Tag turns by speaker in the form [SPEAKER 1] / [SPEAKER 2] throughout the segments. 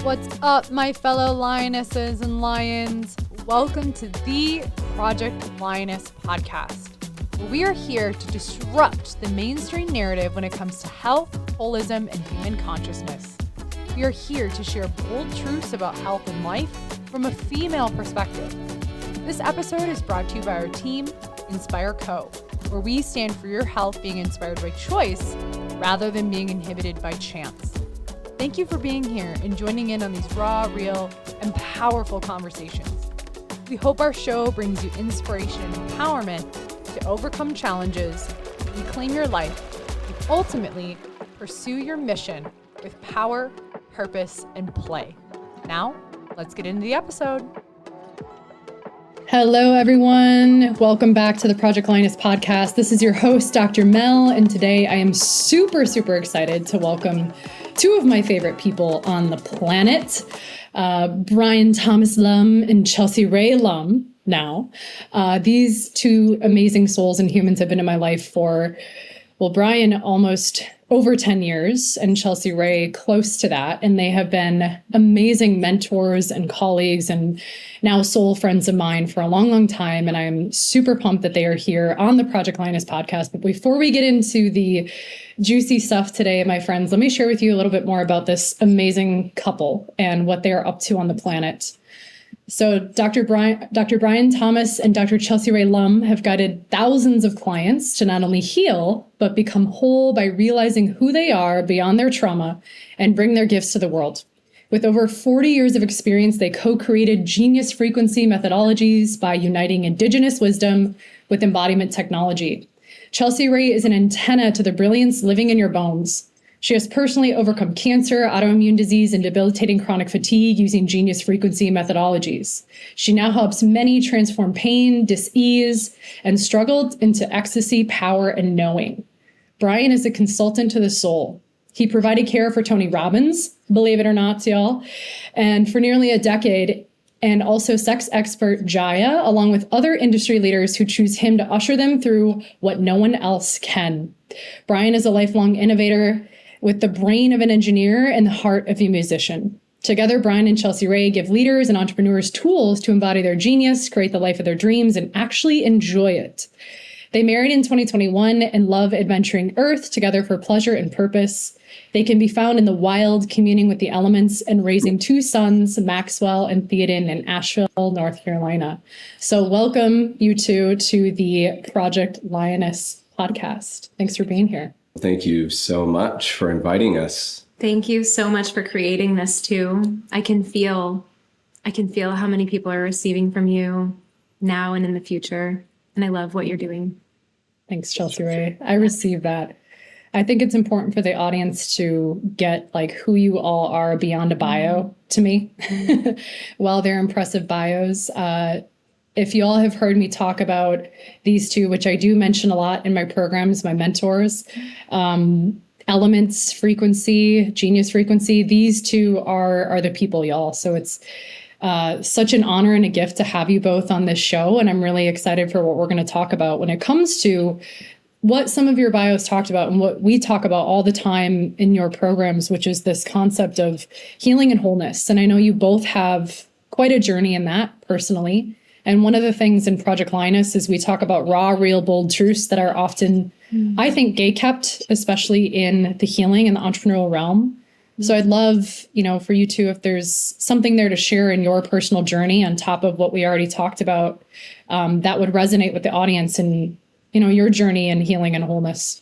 [SPEAKER 1] What's up, my fellow lionesses and lions? Welcome to the Project Lioness podcast, where we are here to disrupt the mainstream narrative when it comes to health, holism, and human consciousness. We are here to share bold truths about health and life from a female perspective. This episode is brought to you by our team, Inspire Co., where we stand for your health being inspired by choice rather than being inhibited by chance. Thank you for being here and joining in on these raw, real, and powerful conversations. We hope our show brings you inspiration and empowerment to overcome challenges, reclaim your life, and ultimately pursue your mission with power, purpose, and play. Now, let's get into the episode.
[SPEAKER 2] Hello, everyone. Welcome back to the Project Lioness podcast. This is your host, Dr. Mel, and today I am super excited to welcome two of my favorite people on the planet, Brian Thomas Lumb and Rae Lumb. Now, these two amazing souls and humans have been in my life for, well, Brian almost over 10 years and Rae close to that. And they have been amazing mentors and colleagues and now soul friends of mine for a long time. And I'm super pumped that they are here on the Project Lioness podcast. But before we get into the juicy stuff today, my friends, let me share with you a little bit more about this amazing couple and what they are up to on the planet. So Dr. Brian Thomas and Dr. Rae Lumb have guided thousands of clients to not only heal, but become whole by realizing who they are beyond their trauma and bring their gifts to the world. With over 40 years of experience, they co-created genius frequency methodologies by uniting indigenous wisdom with embodiment technology. Rae is an antenna to the brilliance living in your bones. She has personally overcome cancer, autoimmune disease, and debilitating chronic fatigue using genius frequency methodologies. She now helps many transform pain, dis-ease, and struggle into ecstasy, power, and knowing. Brian is a consultant to the soul. He provided care for Tony Robbins, believe it or not, y'all, and for nearly a decade, and also sex expert Jaya, along with other industry leaders who choose him to usher them through what no one else can. Brian is a lifelong innovator with the brain of an engineer and the heart of a musician. Together, Brian and Rae give leaders and entrepreneurs tools to embody their genius, create the life of their dreams, and actually enjoy it. They married in 2021 and love adventuring Earth together for pleasure and purpose. They can be found in the wild, communing with the elements and raising two sons, Maxwell and Theoden, in Asheville, North Carolina. So welcome, you two, to the Project Lioness podcast. Thanks for being here.
[SPEAKER 3] Thank you so much for inviting us.
[SPEAKER 4] Thank you so much for creating this too. I can feel how many people are receiving from you now and in the future. And I love what you're doing.
[SPEAKER 2] Thanks, Rae. I received that. I think it's important for the audience to get like who you all are beyond a bio to me. While they're impressive bios, if you all have heard me talk about these two, which I do mention a lot in my programs, my mentors, elements, frequency, genius frequency, these two are the people, y'all. So it's such an honor and a gift to have you both on this show. And I'm really excited for what we're going to talk about when it comes to what some of your bios talked about and what we talk about all the time in your programs, which is this concept of healing and wholeness. And I know you both have quite a journey in that personally. And one of the things in Project Lioness is we talk about raw, real, bold truths that are often, I think, gatekept, especially in the healing and the entrepreneurial realm. So I'd love, for you two, if there's something there to share in your personal journey on top of what we already talked about, that would resonate with the audience and, your journey in healing and wholeness.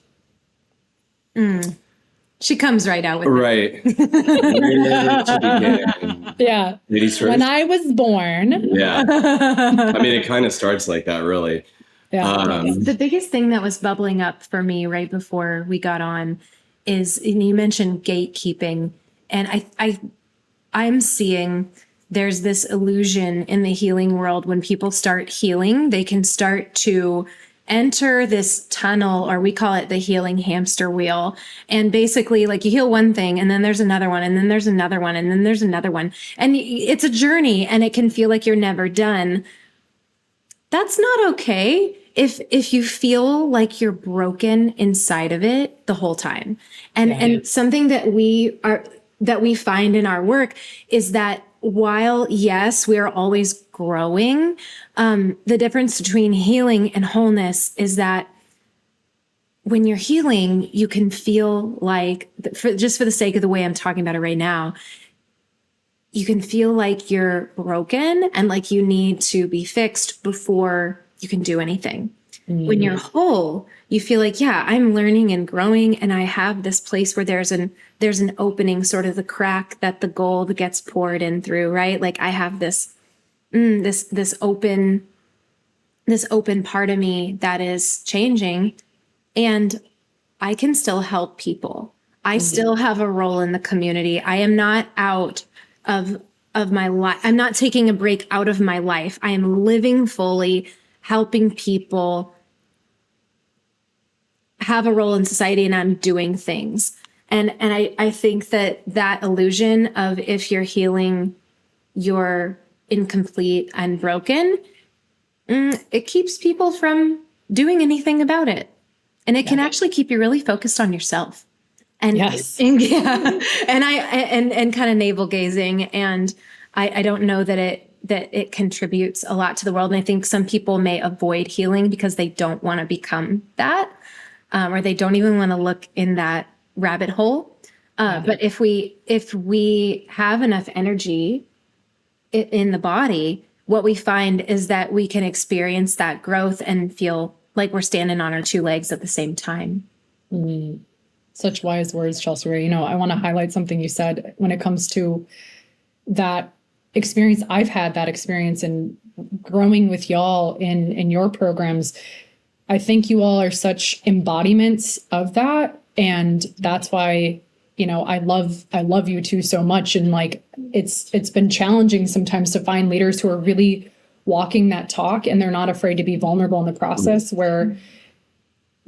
[SPEAKER 4] She comes right out with
[SPEAKER 3] right. Where to begin?
[SPEAKER 2] Yeah.
[SPEAKER 3] Ladies first.
[SPEAKER 2] When I was born.
[SPEAKER 3] Yeah. I mean, it kind of starts like that, really.
[SPEAKER 2] Yeah.
[SPEAKER 4] The biggest thing that was bubbling up for me right before we got on is, you mentioned gatekeeping, and I'm seeing there's this illusion in the healing world. When people start healing, they can start to enter this tunnel, or we call it the healing hamster wheel. And basically, like, you heal one thing and then there's another one and then there's another one and then there's another one. And it's a journey and it can feel like you're never done. That's not okay. If you feel like you're broken inside of it the whole time. And something that we are, that we find in our work is that while, yes, we are always growing, the difference between healing and wholeness is that when you're healing, you can feel like, just for the sake of the way I'm talking about it right now, you can feel like you're broken and like you need to be fixed before you can do anything. When you're whole, you feel like, yeah, I'm learning and growing, and I have this place where there's an opening, sort of the crack that the gold gets poured in through, right? Like I have this open part of me that is changing, and I can still help people. I still have a role in the community. I am not out of my life. I'm not taking a break out of my life. I am living fully, helping people have a role in society, and I'm doing things. And I think that illusion of, if you're healing, you're incomplete and broken, it keeps people from doing anything about it. And it can actually keep you really focused on yourself. And
[SPEAKER 2] Yes.
[SPEAKER 4] and kind of navel gazing. And I don't know that it contributes a lot to the world. And I think some people may avoid healing because they don't want to become that, or they don't even want to look in that rabbit hole. But if we have enough energy in the body, what we find is that we can experience that growth and feel like we're standing on our two legs at the same time.
[SPEAKER 2] Such wise words, Chelsea Rae. You know, I want to highlight something you said when it comes to that experience. I've had that experience in growing with y'all in your programs. I think you all are such embodiments of that. And that's why, you know, I love you two so much. And like, it's been challenging sometimes to find leaders who are really walking that talk, and they're not afraid to be vulnerable in the process, where,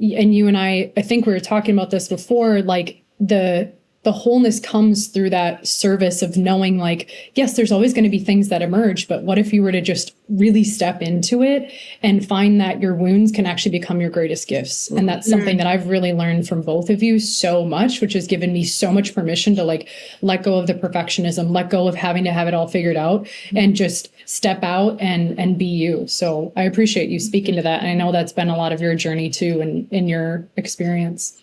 [SPEAKER 2] and you and I think we were talking about this before, like the wholeness comes through that service of knowing, like, yes, there's always going to be things that emerge, but what if you were to just really step into it and find that your wounds can actually become your greatest gifts? And that's something that I've really learned from both of you so much, which has given me so much permission to like let go of the perfectionism, let go of having to have it all figured out, and just step out and be you. So I appreciate you speaking to that. And I know that's been a lot of your journey too, in your experience.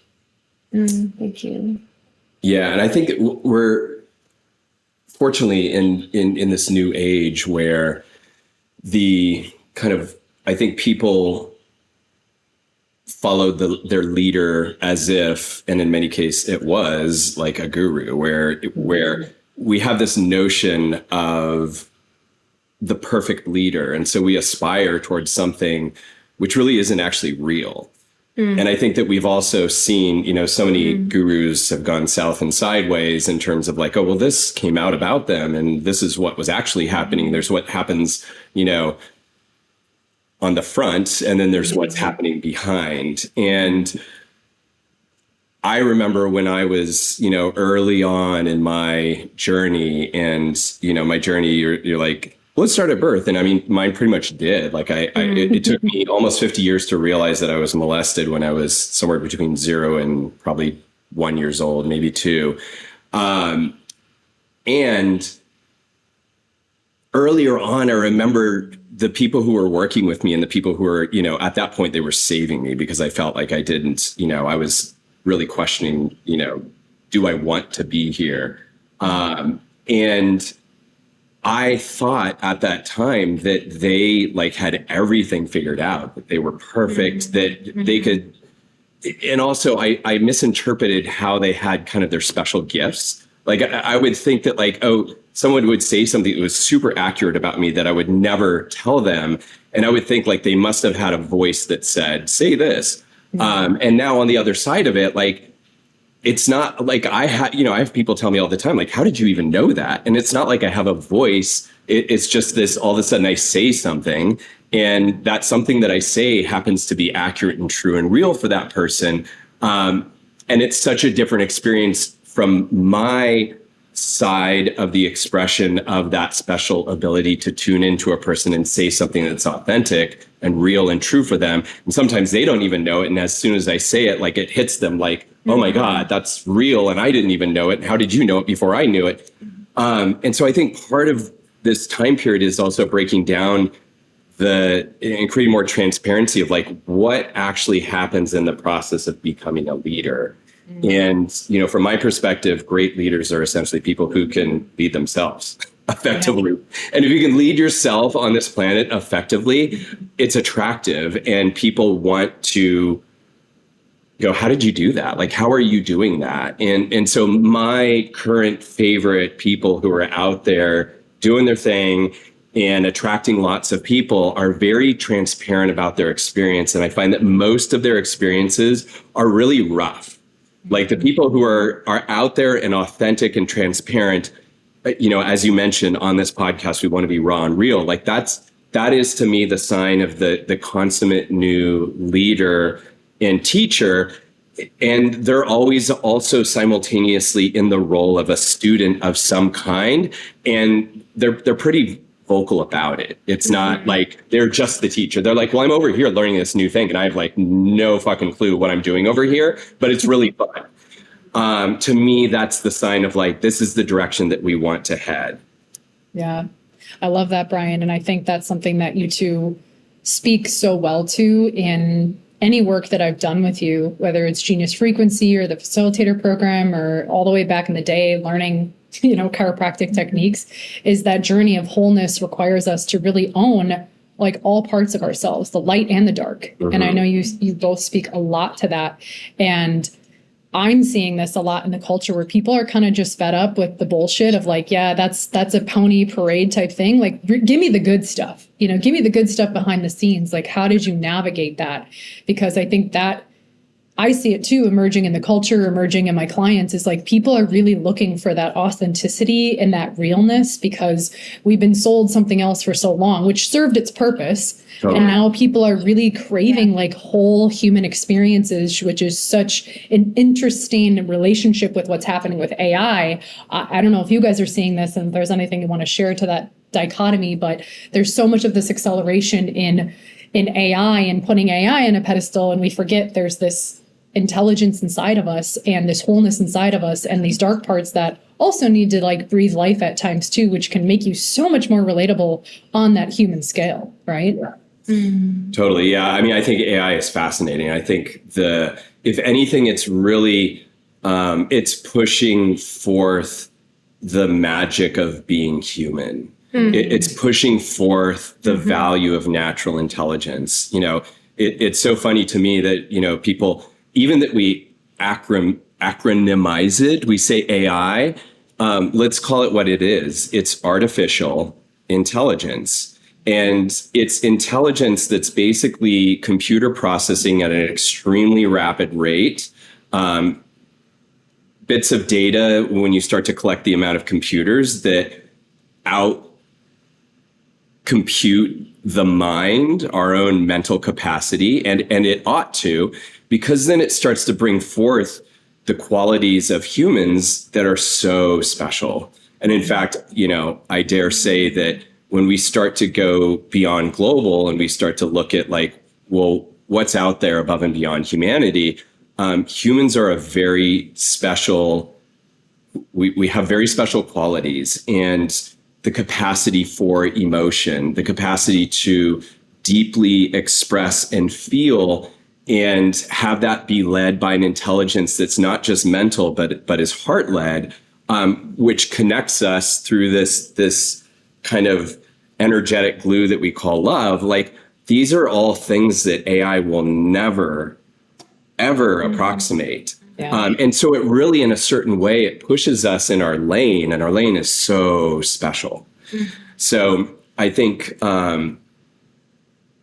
[SPEAKER 4] Thank you.
[SPEAKER 3] Yeah, and I think we're fortunately in this new age where the kind of, I think people follow their leader as if, and in many cases it was like a guru, where we have this notion of the perfect leader, and so we aspire towards something which really isn't actually real. And I think that we've also seen, you know, so many gurus have gone south and sideways in terms of like, oh, well, this came out about them, and this is what was actually happening. There's what happens, you know, on the front, and then there's what's happening behind. And I remember when I was, you know, early on in my journey, and, you know, my journey, you're like, well, let's start at birth. And I mean, mine pretty much did. Like it took me almost 50 years to realize that I was molested when I was somewhere between 0 and probably 1 year old, maybe 2. And earlier on, I remember the people who were working with me and the people who were, you know, at that point, they were saving me, because I felt like I didn't, you know, I was really questioning, you know, do I want to be here? And I thought at that time that they like had everything figured out, that they were perfect, that they could. And also I misinterpreted how they had kind of their special gifts. Like I would think that like, oh, someone would say something that was super accurate about me that I would never tell them. And I would think like they must have had a voice that said, say this. And now on the other side of it, like, it's not like I have people tell me all the time, like, how did you even know that? And it's not like I have a voice. It's just this, all of a sudden I say something, and that something that I say happens to be accurate and true and real for that person. And it's such a different experience from my side of the expression of that special ability to tune into a person and say something that's authentic and real and true for them. And sometimes they don't even know it. And as soon as I say it, like it hits them like, oh my God, that's real. And I didn't even know it. How did you know it before I knew it? And so I think part of this time period is also breaking down and creating more transparency of like what actually happens in the process of becoming a leader. And, from my perspective, great leaders are essentially people who can lead themselves effectively. Yeah. And if you can lead yourself on this planet effectively, it's attractive and people want to go, how did you do that? Like, how are you doing that? And so my current favorite people who are out there doing their thing and attracting lots of people are very transparent about their experience. And I find that most of their experiences are really rough. Like the people who are out there and authentic and transparent, as you mentioned on this podcast, we want to be raw and real. Like that is to me the sign of the consummate new leader and teacher. And they're always also simultaneously in the role of a student of some kind. And they're pretty vocal about it. It's not like they're just the teacher. They're like, well, I'm over here learning this new thing and I have like no fucking clue what I'm doing over here, but it's really fun. To me, that's the sign of like, this is the direction that we want to head.
[SPEAKER 2] Yeah, I love that, Brian. And I think that's something that you two speak so well to in any work that I've done with you, whether it's Genius Frequency or the facilitator program or all the way back in the day, learning chiropractic techniques, is that journey of wholeness requires us to really own like all parts of ourselves, the light and the dark. Mm-hmm. And I know you both speak a lot to that. And I'm seeing this a lot in the culture where people are kind of just fed up with the bullshit of like, yeah, that's a pony parade type thing. Like, give me the good stuff, give me the good stuff behind the scenes. Like, how did you navigate that? Because I think that I see it too, emerging in the culture, emerging in my clients, is like people are really looking for that authenticity and that realness because we've been sold something else for so long, which served its purpose. Totally. And now people are really craving like whole human experiences, which is such an interesting relationship with what's happening with AI. I don't know if you guys are seeing this and if there's anything you want to share to that dichotomy, but there's so much of this acceleration in AI and putting AI in a pedestal, and we forget there's this intelligence inside of us and this wholeness inside of us and these dark parts that also need to like breathe life at times too, which can make you so much more relatable on that human scale, right?
[SPEAKER 3] Yeah. Totally. Yeah. I mean, I think AI is fascinating. I think if anything, it's really, it's pushing forth the magic of being human. Mm-hmm. It's pushing forth the value of natural intelligence. It's so funny to me that, people, even that we acronymize it, we say AI, let's call it what it is. It's artificial intelligence. And it's intelligence that's basically computer processing at an extremely rapid rate. Bits of data, when you start to collect the amount of computers that out compute the mind, our own mental capacity, and it ought to, because then it starts to bring forth the qualities of humans that are so special. And in fact, I dare say that when we start to go beyond global and we start to look at like, well, what's out there above and beyond humanity, humans are a very special, we have very special qualities, and the capacity for emotion, the capacity to deeply express and feel and have that be led by an intelligence that's not just mental, but is heart-led, which connects us through this kind of energetic glue that we call love. Like, these are all things that AI will never, ever approximate. Yeah. And so it really, in a certain way, it pushes us in our lane, and our lane is so special. So I think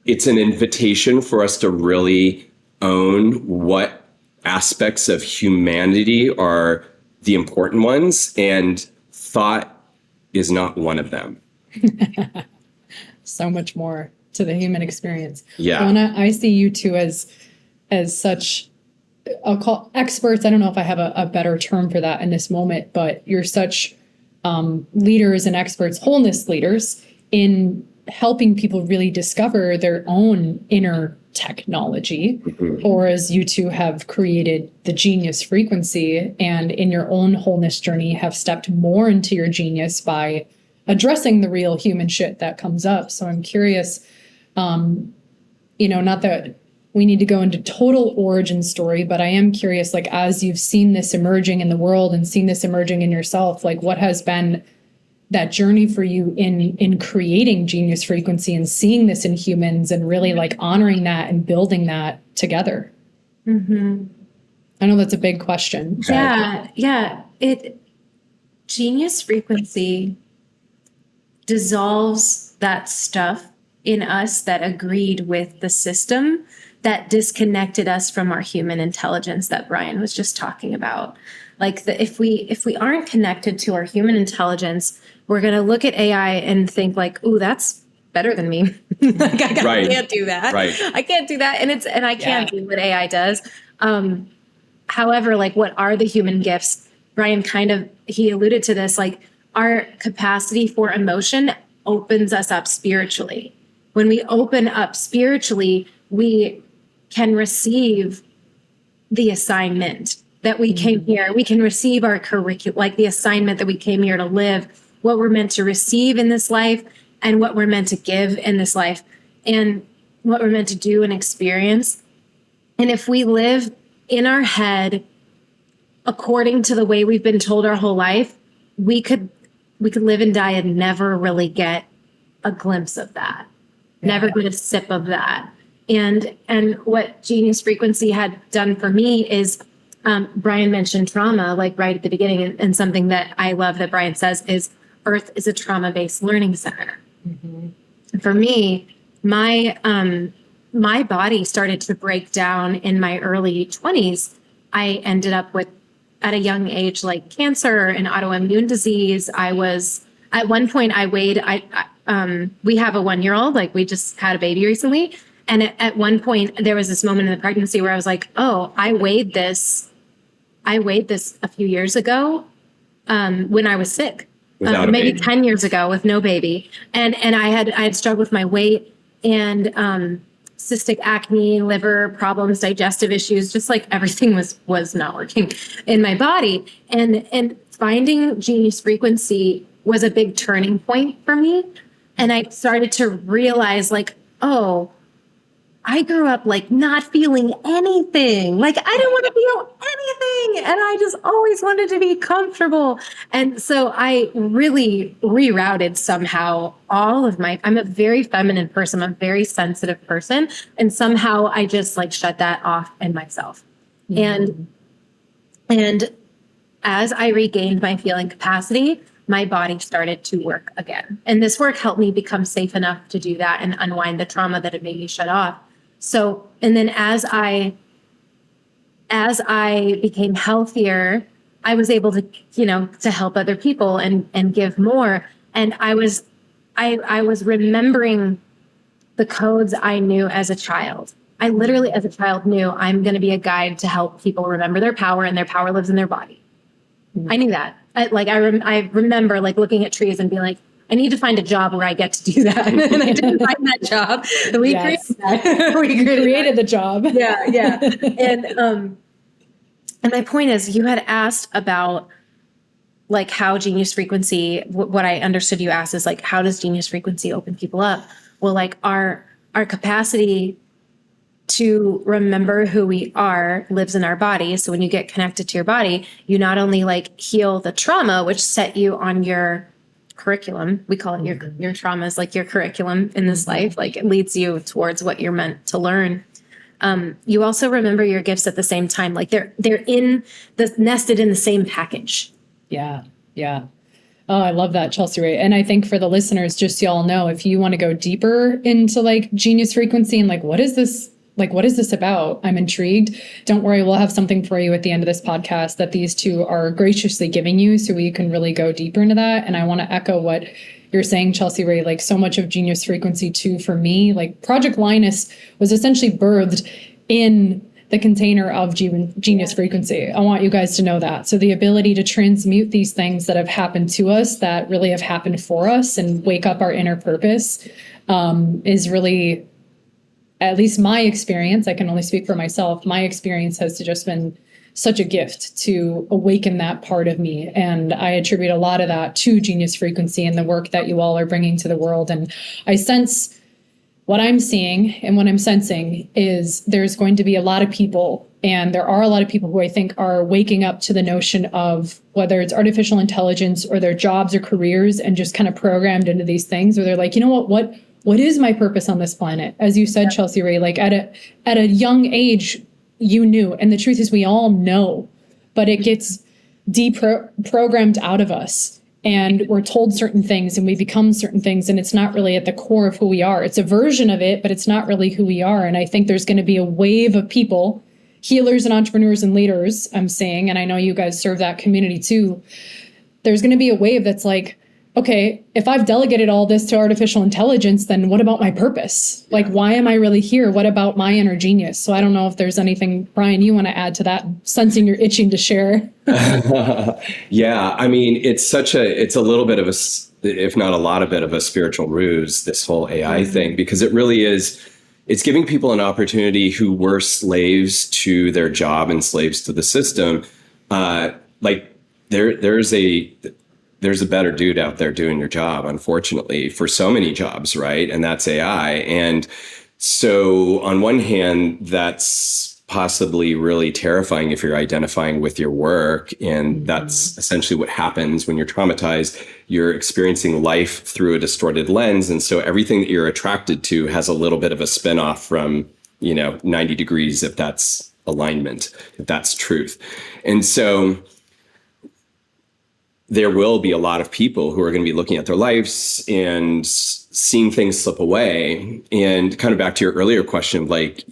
[SPEAKER 3] it's an invitation for us to really own what aspects of humanity are the important ones, and thought is not one of them.
[SPEAKER 2] So much more to the human experience.
[SPEAKER 3] Yeah.
[SPEAKER 2] And I see you two as such, I'll call experts. I don't know if I have a better term for that in this moment, but you're such leaders and experts, wholeness leaders, in helping people really discover their own inner technology, or as you two have created the genius frequency, and in your own wholeness journey have stepped more into your genius by addressing the real human shit that comes up. So I'm curious, not that we need to go into total origin story, but I am curious, like, as you've seen this emerging in the world and seen this emerging in yourself, like, what has been that journey for you in creating genius frequency and seeing this in humans and really like honoring that and building that together?
[SPEAKER 4] Mm-hmm.
[SPEAKER 2] I know that's a big question.
[SPEAKER 4] Yeah. Genius frequency dissolves that stuff in us that agreed with the system that disconnected us from our human intelligence that Brian was just talking about. Like, if we aren't connected to our human intelligence, we're going to look at AI and think like, "Ooh, that's better than me." Like, I can't do that.
[SPEAKER 3] Right.
[SPEAKER 4] I can't do that. And I can't do what AI does. However, like, what are the human gifts? Brian he alluded to this, like, our capacity for emotion opens us up spiritually. When we open up spiritually, we can receive the assignment that we came here. We can receive our curriculum, like the assignment that we came here to live, what we're meant to receive in this life and what we're meant to give in this life and what we're meant to do and experience. And if we live in our head according to the way we've been told our whole life, we could live and die and never really get a glimpse of that, never get a sip of that. And what Genius Frequency had done for me is, Brian mentioned trauma, like right at the beginning, and something that I love that Brian says is Earth is a trauma-based learning center. Mm-hmm. For me, my body started to break down in my early 20s. I ended up with, at a young age, like cancer and autoimmune disease. I was, at one point I weighed, we have a 1-year-old, like we just had a baby recently. And at one point there was this moment in the pregnancy where I was like, oh, I weighed this a few years ago, when I was sick, maybe 10 years ago with no baby. And I had struggled with my weight and, cystic acne, liver problems, digestive issues, just like everything was not working in my body. And finding Genius Frequency was a big turning point for me. And I started to realize, like, oh, I grew up like not feeling anything. Like, I didn't want to feel anything. And I just always wanted to be comfortable. And so I really rerouted somehow all of I'm a very feminine person. I'm a very sensitive person. And somehow I just like shut that off in myself. Mm-hmm. And as I regained my feeling capacity, my body started to work again. And this work helped me become safe enough to do that and unwind the trauma that had made me shut off. So, and then as I became healthier, I was able to, to help other people and give more. And I was remembering the codes I knew as a child. I literally, as a child, knew I'm going to be a guide to help people remember their power, and their power lives in their body. Mm-hmm. I knew that. I remember like looking at trees and being like, I need to find a job where I get to do that. And I didn't find that job. We created that. We created
[SPEAKER 2] the job.
[SPEAKER 4] Yeah. And my point is, you had asked about like how Genius Frequency, what I understood you asked is like, how does Genius Frequency open people up? Well, like our capacity to remember who we are lives in our body. So when you get connected to your body, you not only like heal the trauma, which set you on your curriculum. We call it your trauma is like your curriculum in this life. Like it leads you towards what you're meant to learn. You also remember your gifts at the same time. Like they're nested in the same package.
[SPEAKER 2] Yeah. Oh, I love that, Chelsea Rae. And I think for the listeners, just so y'all know, if you want to go deeper into like Genius Frequency and like, what is this about? I'm intrigued. Don't worry. We'll have something for you at the end of this podcast that these two are graciously giving you so you can really go deeper into that. And I want to echo what you're saying, Chelsea Rae, like so much of Genius Frequency too, for me, like Project Lioness was essentially birthed in the container of genius frequency. I want you guys to know that. So the ability to transmute these things that have happened to us, that really have happened for us, and wake up our inner purpose is really, at least my experience, I can only speak for myself, my experience has just been such a gift to awaken that part of me. And I attribute a lot of that to genius frequency and the work that you all are bringing to the world. And I sense what I'm seeing and what I'm sensing is there's going to be a lot of people, and there are a lot of people who I think are waking up to the notion of whether it's artificial intelligence or their jobs or careers, and just kind of programmed into these things where they're like, you know what is my purpose on this planet? As you said, Chelsea Rae, like at a young age, you knew, and the truth is we all know, but it gets deprogrammed out of us. And we're told certain things and we become certain things, and it's not really at the core of who we are. It's a version of it, but it's not really who we are. And I think there's going to be a wave of people, healers and entrepreneurs and leaders, I'm saying, and I know you guys serve that community too. There's going to be a wave that's like, okay, if I've delegated all this to artificial intelligence, then what about my purpose? Like, why am I really here? What about my inner genius? So I don't know if there's anything, Brian, you want to add to that, sensing you're itching to share.
[SPEAKER 3] Yeah, I mean, it's a little bit of a, if not a lot of it of a spiritual ruse, this whole AI thing, because it really is, it's giving people an opportunity who were slaves to their job and slaves to the system. Like there's a better dude out there doing your job, unfortunately, for so many jobs, right? And that's AI. And so on one hand, that's possibly really terrifying if you're identifying with your work. And that's essentially what happens when you're traumatized. You're experiencing life through a distorted lens. And so everything that you're attracted to has a little bit of a spin-off from, 90 degrees, if that's alignment, if that's truth. And so there will be a lot of people who are going to be looking at their lives and seeing things slip away. And kind of back to your earlier question, like,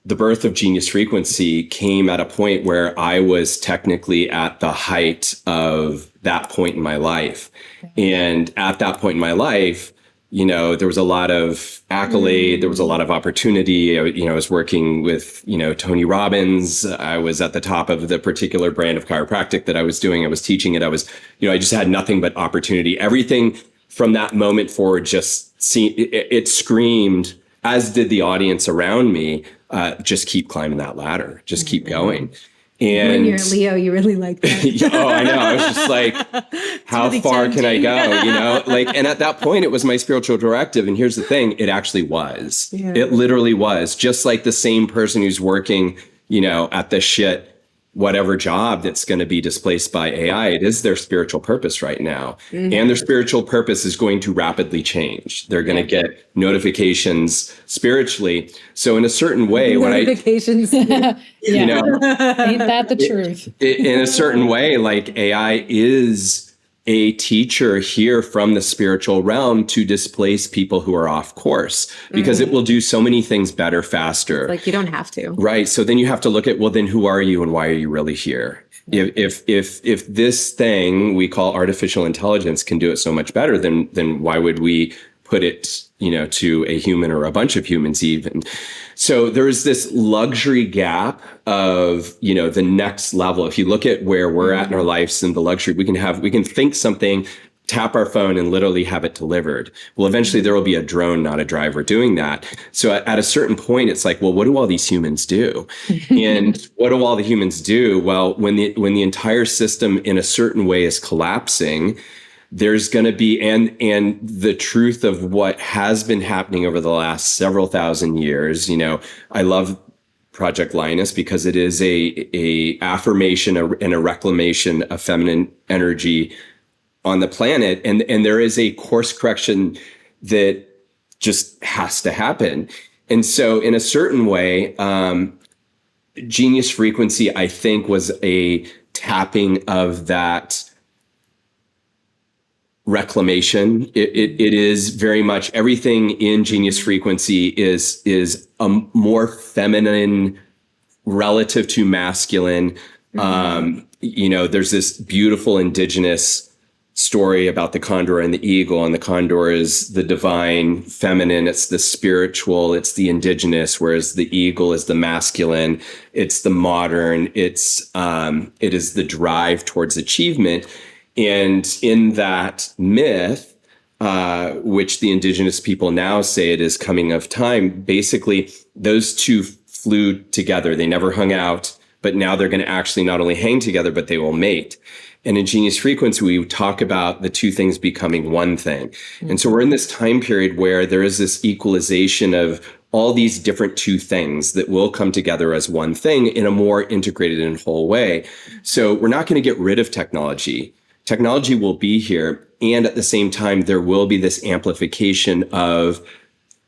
[SPEAKER 3] the birth of genius frequency came at a point where I was technically at the height of that point in my life. And at that point in my life, there was a lot of accolade, there was a lot of opportunity. I was working with, Tony Robbins. I was at the top of the particular brand of chiropractic that I was doing. I was teaching it. I was, I just had nothing but opportunity. Everything from that moment forward just it screamed, as did the audience around me, just keep climbing that ladder, just keep going. And
[SPEAKER 4] when you're a Leo, you really like that.
[SPEAKER 3] Oh, I know. I was just like, how
[SPEAKER 4] really
[SPEAKER 3] far can I
[SPEAKER 4] tempting.
[SPEAKER 3] go? And at that point, it was my spiritual directive. And here's the thing, it actually was. Yeah. It literally was. Just like the same person who's working, at the shit, whatever job that's going to be displaced by AI, it is their spiritual purpose right now. Mm-hmm. And their spiritual purpose is going to rapidly change. They're going to get notifications spiritually. So in a certain way,
[SPEAKER 4] notifications.
[SPEAKER 2] Ain't that the truth?
[SPEAKER 3] In a certain way, like AI is a teacher here from the spiritual realm to displace people who are off course, because it will do so many things better, faster.
[SPEAKER 4] Like, you don't have to.
[SPEAKER 3] Right. So then you have to look at, well, then who are you and why are you really here? If this thing we call artificial intelligence can do it so much better, then why would we put it, to a human or a bunch of humans even? So there's this luxury gap of, the next level. If you look at where we're at in our lives and the luxury, we can think something, tap our phone and literally have it delivered. Well, eventually there will be a drone, not a driver, doing that. So at a certain point, it's like, well, what do all these humans do? And what do all the humans do? Well, when the entire system in a certain way is collapsing, there's going to be, and the truth of what has been happening over the last several thousand years, I love Project Lioness because it is a affirmation and a reclamation of feminine energy on the planet. And there is a course correction that just has to happen. And so in a certain way, genius frequency, I think, was a tapping of that reclamation. It is very much, everything in genius frequency is a more feminine relative to masculine. There's this beautiful indigenous story about the condor and the eagle, and the condor is the divine feminine, it's the spiritual, it's the indigenous, whereas the eagle is the masculine, it's the modern, it is the drive towards achievement. And in that myth, which the indigenous people now say it is coming of time, basically those two flew together. They never hung out, but now they're going to actually not only hang together, but they will mate. And in Genius Frequency, we talk about the two things becoming one thing. Mm-hmm. And so we're in this time period where there is this equalization of all these different two things that will come together as one thing in a more integrated and whole way. So we're not going to get rid of technology. Technology will be here. And at the same time, there will be this amplification of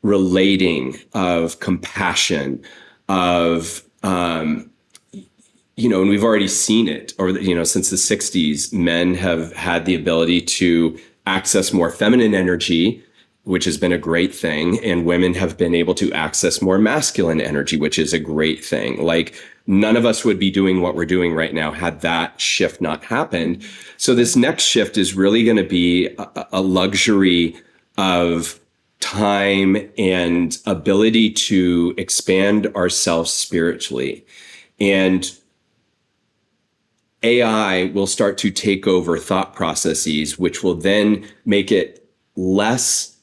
[SPEAKER 3] relating, of compassion, of, and we've already seen it, or, since the 60s, men have had the ability to access more feminine energy, which has been a great thing. And women have been able to access more masculine energy, which is a great thing. Like, none of us would be doing what we're doing right now had that shift not happened. So this next shift is really going to be a luxury of time and ability to expand ourselves spiritually. And AI will start to take over thought processes, which will then make it less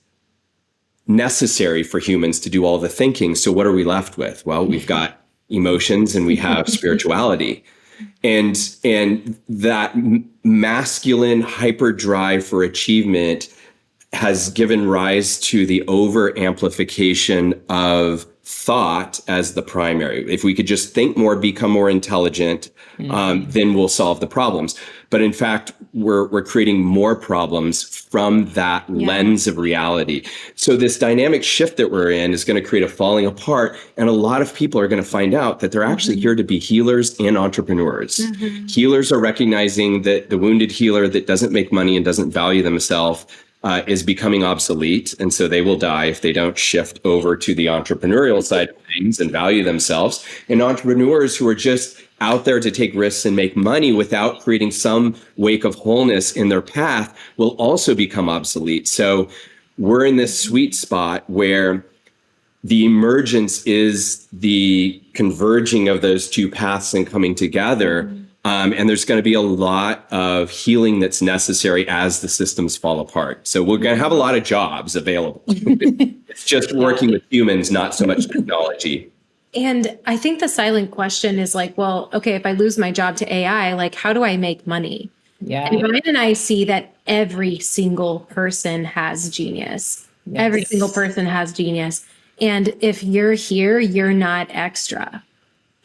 [SPEAKER 3] necessary for humans to do all the thinking. So what are we left with? Well, we've got emotions and we have spirituality. And that masculine hyperdrive for achievement has given rise to the over amplification of thought as the primary. If we could just think more, become more intelligent, then we'll solve the problems. But in fact, we're creating more problems from that lens of reality. So this dynamic shift that we're in is going to create a falling apart. And a lot of people are going to find out that they're actually here to be healers and entrepreneurs. Healers are recognizing that the wounded healer that doesn't make money and doesn't value themselves is becoming obsolete. And so they will die if they don't shift over to the entrepreneurial side of things and value themselves. And entrepreneurs who are just out there to take risks and make money without creating some wake of wholeness in their path will also become obsolete. So we're in this sweet spot where the emergence is the converging of those two paths and coming together. And there's going to be a lot of healing that's necessary as the systems fall apart. So we're going to have a lot of jobs available. It's just working with humans, not so much technology.
[SPEAKER 4] And I think the silent question is like, well, okay, if I lose my job to AI, like, how do I make money?
[SPEAKER 2] Yeah.
[SPEAKER 4] And Ryan and I see that every single person has genius. Yes. Every single person has genius. And if you're here, you're not extra.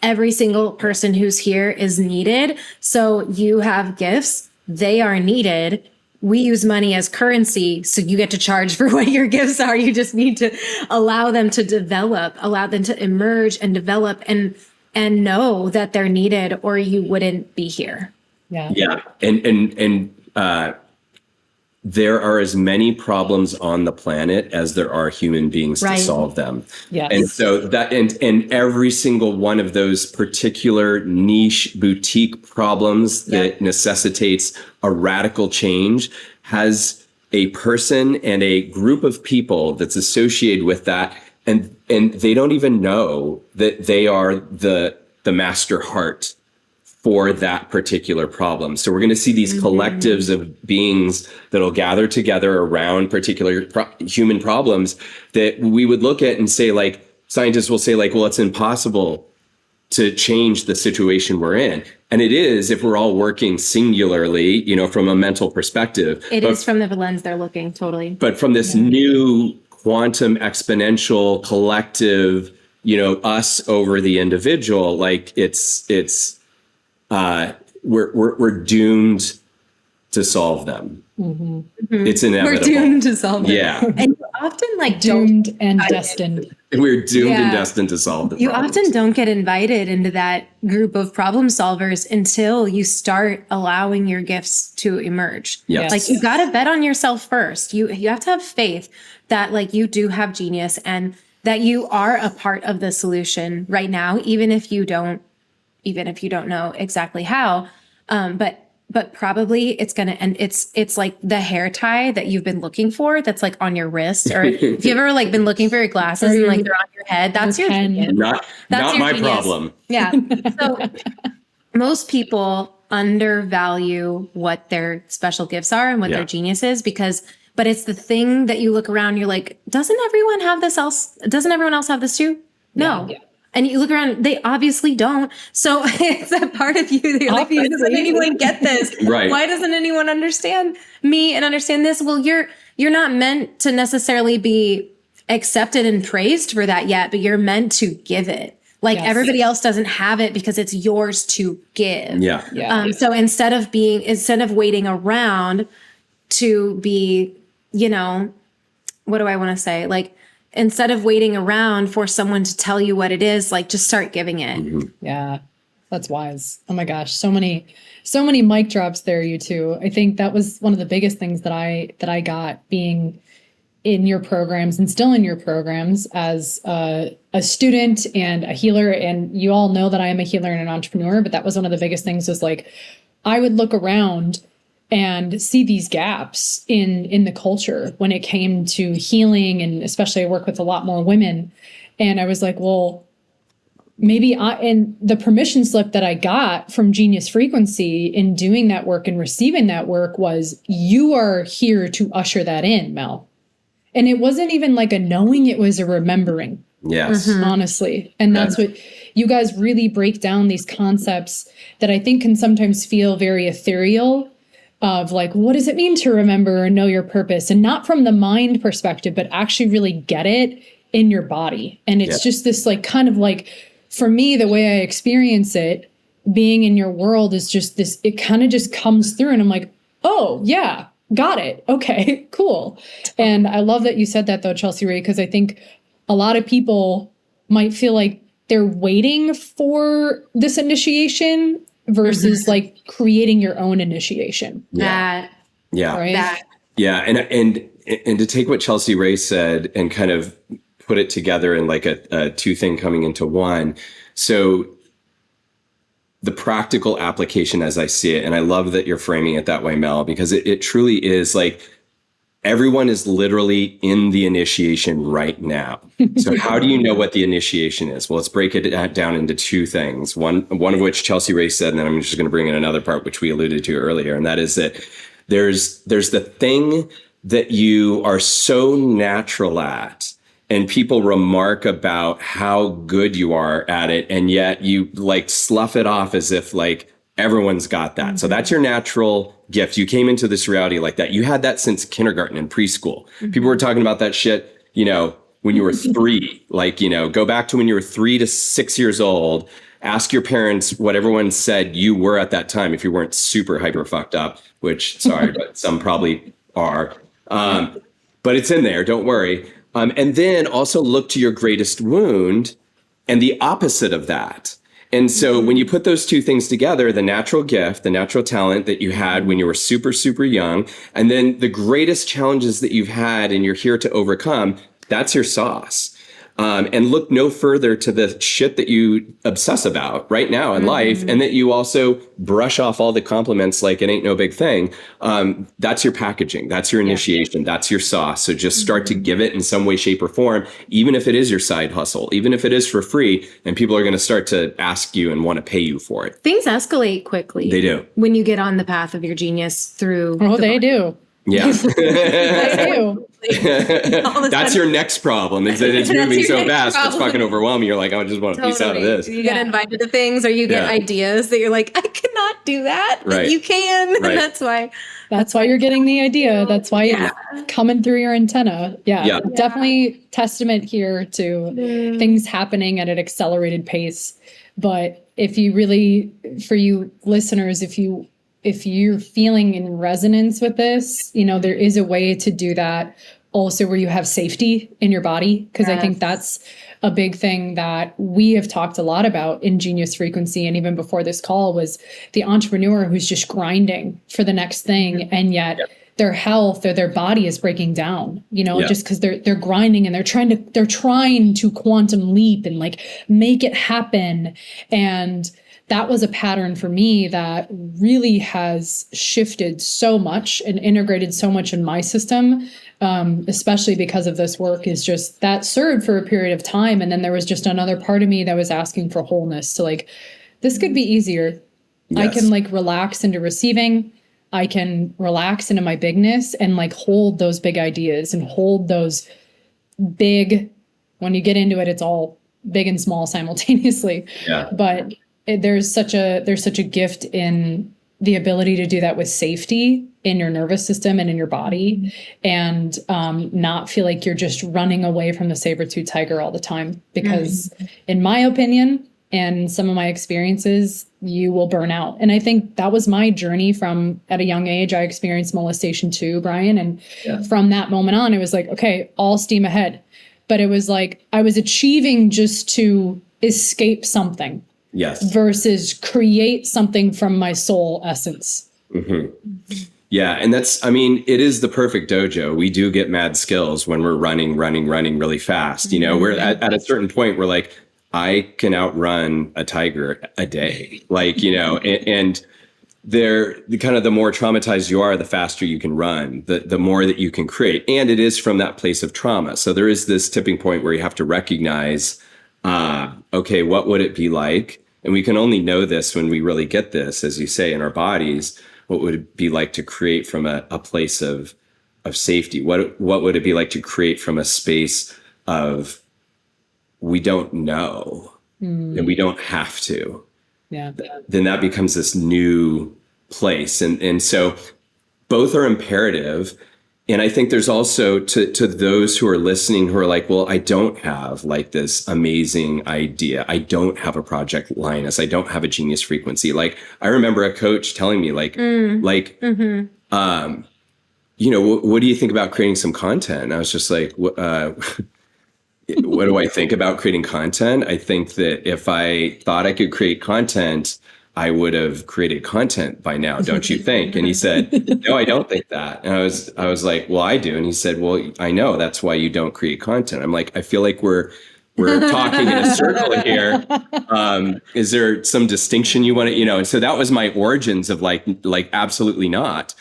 [SPEAKER 4] Every single person who's here is needed. So you have gifts, they are needed. We use money as currency, so you get to charge for what your gifts are. You just need to allow them to develop, allow them to emerge and develop and know that they're needed, or you wouldn't be here.
[SPEAKER 3] Yeah. And there are as many problems on the planet as there are human beings to solve them.
[SPEAKER 2] Yes.
[SPEAKER 3] And so that, and every single one of those particular niche boutique problems that necessitates a radical change has a person and a group of people that's associated with that. And they don't even know that they are the master heart for that particular problem. So we're going to see these collectives of beings that'll gather together around particular human problems that we would look at and say, like, scientists will say, like, well, it's impossible to change the situation we're in. And it is if we're all working singularly, from a mental perspective.
[SPEAKER 4] It is from the lens they're looking, totally. But
[SPEAKER 3] from this new quantum exponential collective, us over the individual, like we're doomed to solve them. It's inevitable.
[SPEAKER 4] We're doomed to solve them.
[SPEAKER 3] Yeah.
[SPEAKER 4] And you often
[SPEAKER 2] doomed and destined.
[SPEAKER 3] We're doomed and destined to solve the
[SPEAKER 4] You
[SPEAKER 3] problems.
[SPEAKER 4] often don't get invited into that group of problem solvers until you start allowing your gifts to emerge.
[SPEAKER 3] Yes.
[SPEAKER 4] Like, you got to bet on yourself first. You have to have faith that you do have genius and that you are a part of the solution right now, even if you don't know exactly how. But but probably it's going to end. It's like the hair tie that you've been looking for that's like on your wrist, or if you've ever like been looking for your glasses and like they're on your head, that's your genius.
[SPEAKER 3] Not my problem.
[SPEAKER 4] Yeah. So most people undervalue what their special gifts are and what their genius is but it's the thing that you look around, you're like, doesn't everyone have this else? Doesn't everyone else have this too? No. Yeah. And you look around, they obviously don't. So it's that part of you that you're like, why doesn't anyone get this?
[SPEAKER 3] Right.
[SPEAKER 4] Why doesn't anyone understand me and understand this? Well, you're not meant to necessarily be accepted and praised for that yet, but you're meant to give it. Like everybody else doesn't have it because it's yours to give.
[SPEAKER 3] Yeah.
[SPEAKER 4] So instead of waiting around to be, what do I want to say? Like, instead of waiting around for someone to tell you what it is, like just start giving it.
[SPEAKER 3] Mm-hmm.
[SPEAKER 2] Yeah, that's wise. Oh my gosh. So many mic drops there, you two. I think that was one of the biggest things that I got being in your programs and still in your programs as a student and a healer. And you all know that I am a healer and an entrepreneur, but that was one of the biggest things was like, I would look around and see these gaps in the culture when it came to healing. And especially I work with a lot more women. And I was like, well, maybe and the permission slip that I got from Genius Frequency in doing that work and receiving that work was, you are here to usher that in, Mel. And it wasn't even like a knowing, it was a remembering.
[SPEAKER 3] Yes.
[SPEAKER 2] Honestly. And that's what you guys really break down, these concepts that I think can sometimes feel very ethereal of like, what does it mean to remember and know your purpose? And not from the mind perspective, but actually really get it in your body. And it's just this like, kind of like, for me, the way I experience it, being in your world is just this, it kind of just comes through and I'm like, oh yeah, got it. Okay, cool. And I love that you said that though, Chelsea Rae, because I think a lot of people might feel like they're waiting for this initiation versus like creating your own initiation.
[SPEAKER 3] Yeah.
[SPEAKER 2] Right?
[SPEAKER 3] Yeah. And to take what Chelsea Rae said and kind of put it together in like a two thing coming into one. So the practical application as I see it, and I love that you're framing it that way, Mel, because it truly is like everyone is literally in the initiation right now. So how do you know what the initiation is? Well, let's break it down into two things. One of which Chelsea Rae said, and then I'm just going to bring in another part, which we alluded to earlier. And that is that there's the thing that you are so natural at, and people remark about how good you are at it. And yet you like slough it off as if like everyone's got that. So that's your natural gift. You came into this reality like that. You had that since kindergarten and preschool. People were talking about that shit, when you were 3, like, go back to when you were 3 to 6 years old, ask your parents what everyone said you were at that time. If you weren't super hyper fucked up, which sorry, but some probably are. But it's in there. Don't worry. And then also look to your greatest wound and the opposite of that. And so when you put those two things together, the natural gift, the natural talent that you had when you were super, super young, and then the greatest challenges that you've had and you're here to overcome, that's your sauce. And look no further to the shit that you obsess about right now in life, and that you also brush off all the compliments like it ain't no big thing. That's your packaging. That's your initiation. That's your sauce. So just start to give it in some way, shape, or form, even if it is your side hustle, even if it is for free, and people are going to start to ask you and want to pay you for it.
[SPEAKER 4] Things escalate quickly.
[SPEAKER 3] They do.
[SPEAKER 4] When you get on the path of your genius through.
[SPEAKER 2] Oh, they do.
[SPEAKER 3] Yeah.
[SPEAKER 2] They do.
[SPEAKER 3] That's your next problem, is that it's moving so fast, it's fucking overwhelming. You're like, I just want a piece out of this.
[SPEAKER 4] You get invited to things, or you get ideas that you're like, I cannot do that.
[SPEAKER 3] Right.
[SPEAKER 4] But you can.
[SPEAKER 3] Right.
[SPEAKER 2] That's why you're getting the idea. That's why it's coming through your antenna. Yeah. Definitely testament here to things happening at an accelerated pace. But if you really, for you listeners, if you're feeling in resonance with this, there is a way to do that also where you have safety in your body. Because I think that's a big thing that we have talked a lot about in Genius Frequency. And even before this call was the entrepreneur who's just grinding for the next thing. And yet their health or their body is breaking down, just because they're grinding and they're trying to quantum leap and like make it happen. And that was a pattern for me that really has shifted so much and integrated so much in my system, especially because of this work, is just that served for a period of time. And then there was just another part of me that was asking for wholeness, to like, this could be easier. Yes. I can like relax into receiving. I can relax into my bigness and like hold those big ideas and hold those big, when you get into it, it's all big and small simultaneously.
[SPEAKER 3] Yeah.
[SPEAKER 2] But there's such a gift in the ability to do that with safety in your nervous system and in your body, and not feel like you're just running away from the saber-tooth tiger all the time. Because in my opinion, and some of my experiences, you will burn out. And I think that was my journey from at a young age. I experienced molestation too, Brian. And from that moment on, it was like, okay, all steam ahead. But it was like I was achieving just to escape something.
[SPEAKER 3] Yes.
[SPEAKER 2] Versus create something from my soul essence.
[SPEAKER 3] Yeah. And it is the perfect dojo. We do get mad skills when we're running really fast. You know, we're at a certain point, we're like, I can outrun a tiger a day. Like, you know, and they're kind of, the more traumatized you are, the faster you can run, the more that you can create. And it is from that place of trauma. So there is this tipping point where you have to recognize, okay, what would it be like? And we can only know this when we really get this, as you say, in our bodies. What would it be like to create from a place of safety? What would it be like to create from a space of, we don't know and we don't have to?
[SPEAKER 2] Yeah.
[SPEAKER 3] Then that becomes this new place. And so both are imperative. And I think there's also to those who are listening who are like, well, I don't have like this amazing idea. I don't have a Project Lioness. I don't have a genius frequency. Like, I remember a coach telling me you know, what do you think about creating some content? And I was just like, what do I think about creating content? I think that if I thought I could create content, I would have created content by now, don't you think? And he said, no, I don't think that. And I was like, well, I do. And he said, well, I know, that's why you don't create content. I'm like, I feel like we're talking in a circle here. Is there some distinction you want to, you know? And so that was my origins of like absolutely not.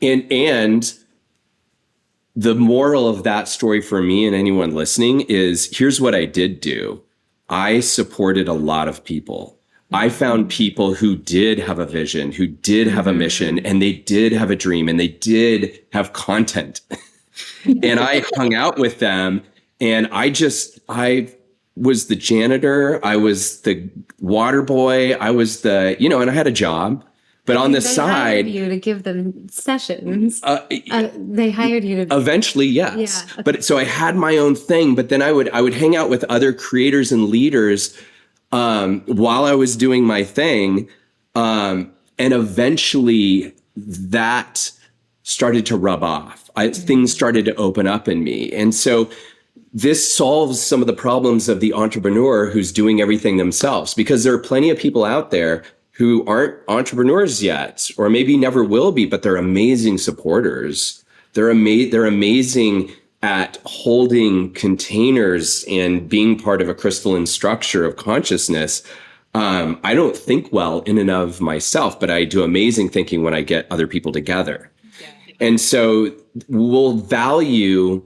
[SPEAKER 3] And the moral of that story for me and anyone listening is, here's what I did do. I supported a lot of people. I found people who did have a vision, who did have a mission, and they did have a dream, and they did have content. And I hung out with them, and I was the janitor. I was the water boy. I was and I had a job. But on the side,
[SPEAKER 4] they hired you to give them sessions. They hired you to.
[SPEAKER 3] Eventually, yes.
[SPEAKER 4] Yeah, okay.
[SPEAKER 3] But so I had my own thing. But then I would hang out with other creators and leaders while I was doing my thing, and eventually that started to rub off. Things started to open up in me, and so this solves some of the problems of the entrepreneur who's doing everything themselves, because there are plenty of people out there who aren't entrepreneurs yet, or maybe never will be, but they're amazing supporters. They're amazing at holding containers and being part of a crystalline structure of consciousness. I don't think well in and of myself, but I do amazing thinking when I get other people together. Yeah. And so we'll value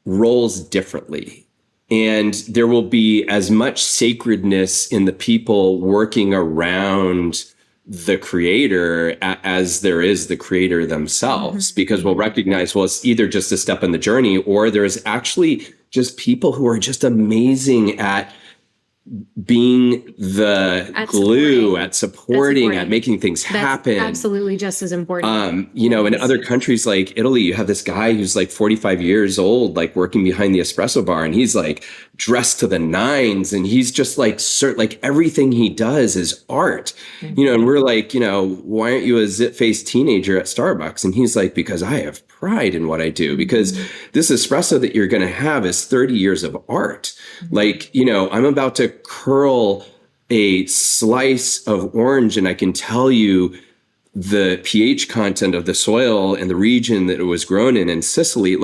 [SPEAKER 3] roles differently. And there will be as much sacredness in the people working around the creator as there is the creator themselves, because we'll recognize, well, it's either just a step in the journey, or there's actually just people who are just amazing at being the glue, at supporting, at making things happen.
[SPEAKER 4] That's absolutely just as important.
[SPEAKER 3] In other countries like Italy, you have this guy who's like 45 years old, like working behind the espresso bar, and he's like dressed to the nines, and he's just like everything he does is art. And we're like, why aren't you a zit-faced teenager at Starbucks? And he's like, because I have pride in what I do, because this espresso that you're going to have is 30 years of art. Like, I'm about to curl a slice of orange, and I can tell you the pH content of the soil and the region that it was grown in Sicily.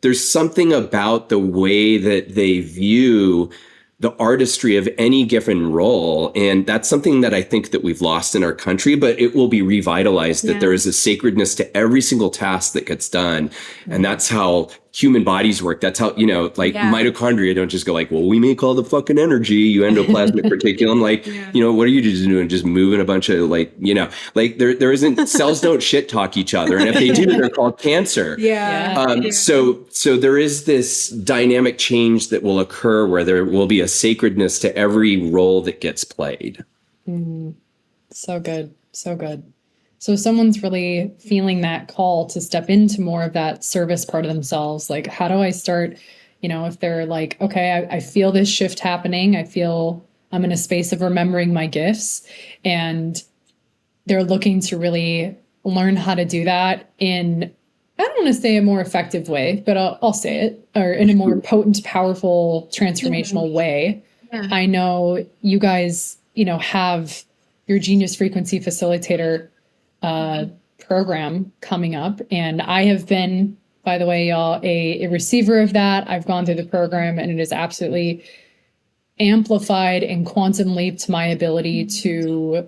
[SPEAKER 3] There's something about the way that they view the artistry of any given role. And that's something that I think that we've lost in our country, but it will be revitalized, that there is a sacredness to every single task that gets done. And that's how human bodies work. That's how, mitochondria don't just go like, well, we make all the fucking energy, you endoplasmic reticulum. Like, what are you just doing? Just moving a bunch of there isn't, cells don't shit talk each other. And if they do, they're called cancer. So there is this dynamic change that will occur where there will be a sacredness to every role that gets played.
[SPEAKER 2] So good. So good. So someone's really feeling that call to step into more of that service part of themselves. Like, how do I start, if they're like, okay, I feel this shift happening. I feel I'm in a space of remembering my gifts, and they're looking to really learn how to do that in, I don't want to say a more effective way, but I'll say it, or in a more potent, powerful, transformational way. I know you guys, have your Genius Frequency Facilitator program coming up. And I have been, by the way, y'all, a receiver of that. I've gone through the program, and it has absolutely amplified and quantum leaped my ability to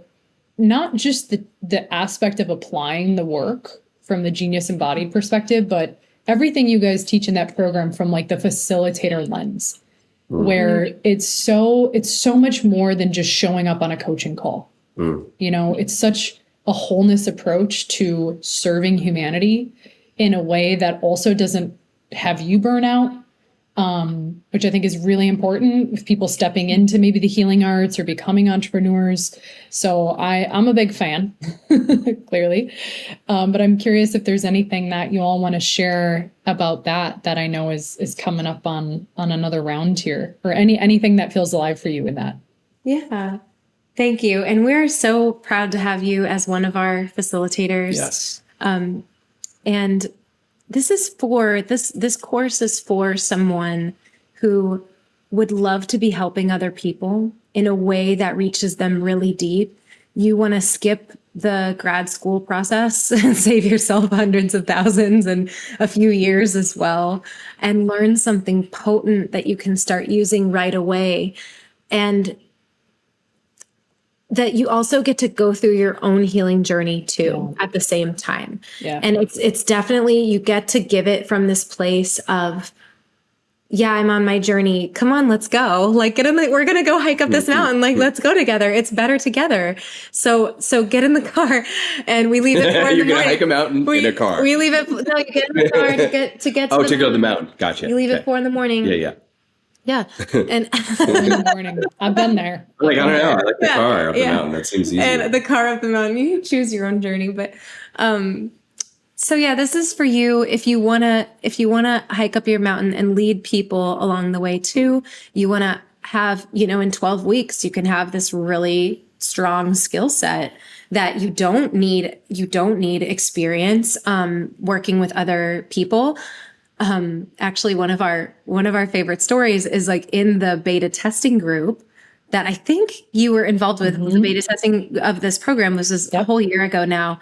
[SPEAKER 2] not just the aspect of applying the work from the Genius Embodied perspective, but everything you guys teach in that program from like the facilitator lens, where it's so much more than just showing up on a coaching call. It's such a wholeness approach to serving humanity in a way that also doesn't have you burn out, which I think is really important with people stepping into maybe the healing arts or becoming entrepreneurs. So I'm a big fan, clearly. But I'm curious if there's anything that you all want to share about that I know is coming up on another round here, or anything that feels alive for you in that.
[SPEAKER 4] Yeah. Thank you. And we're so proud to have you as one of our facilitators.
[SPEAKER 3] Yes.
[SPEAKER 4] And this course is for someone who would love to be helping other people in a way that reaches them really deep. You want to skip the grad school process and save yourself hundreds of thousands and a few years as well, and learn something potent that you can start using right away. And that you also get to go through your own healing journey too at the same time. And it's definitely, you get to give it from this place of, I'm on my journey. Come on, let's go. Like, we're going to go hike up this mountain. Like, let's go together. It's better together. So get in the car, and we leave it 4 in the morning. You're going to
[SPEAKER 3] hike a mountain in a car.
[SPEAKER 4] We leave it. No, you get in the car to get to
[SPEAKER 3] go to the mountain. Gotcha.
[SPEAKER 4] You leave it 4 in the morning.
[SPEAKER 2] Yeah. And in the morning, I've been there.
[SPEAKER 3] Like, I don't know. I like the car up the mountain. That seems easy.
[SPEAKER 4] And the car up the mountain, you choose your own journey. But, this is for you. If you want to hike up your mountain and lead people along the way too, you want to have, in 12 weeks, you can have this really strong skill set that you don't need experience, working with other people. Actually, one of our favorite stories is like in the beta testing group that I think you were involved with. The beta testing of this program. This is a whole year ago now.